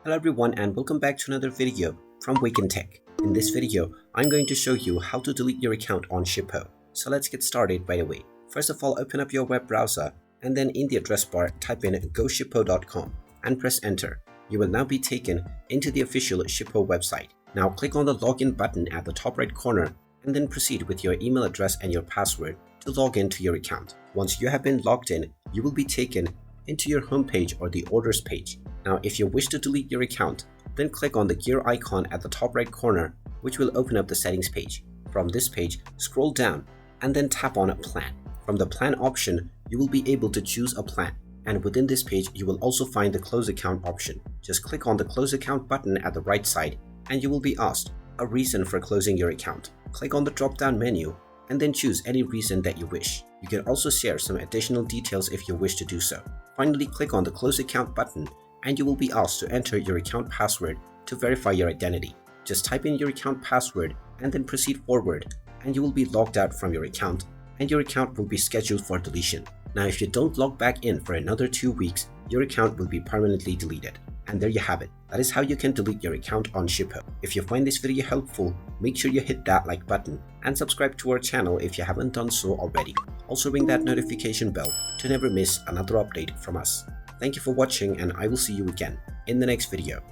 Hello everyone and welcome back to another video from Wake&Tech. In this video, I'm going to show you how to delete your account on Shippo. So let's get started right away. First of all, open up your web browser and then in the address bar type in goshippo.com and press enter. You will now be taken into the official Shippo website. Now click on the login button at the top right corner and then proceed with your email address and your password to log into your account. Once you have been logged in, you will be taken into your home page or the orders page. Now if you wish to delete your account, then click on the gear icon at the top right corner, which will open up the settings page. From this page, scroll down and then tap on plan. From the plan option, you will be able to choose a plan. And within this page, you will also find the close account option. Just click on the close account button at the right side and you will be asked a reason for closing your account. Click on the drop down menu and then choose any reason that you wish. You can also share some additional details if you wish to do so. Finally, click on the close account button and you will be asked to enter your account password to verify your identity. Just type in your account password and then proceed forward and you will be logged out from your account and your account will be scheduled for deletion. Now if you don't log back in for another 2 weeks, your account will be permanently deleted. And there you have it. That is how you can delete your account on Shippo. If you find this video helpful, make sure you hit that like button and subscribe to our channel if you haven't done so already. Also ring that notification bell to never miss another update from us. Thank you for watching and I will see you again in the next video.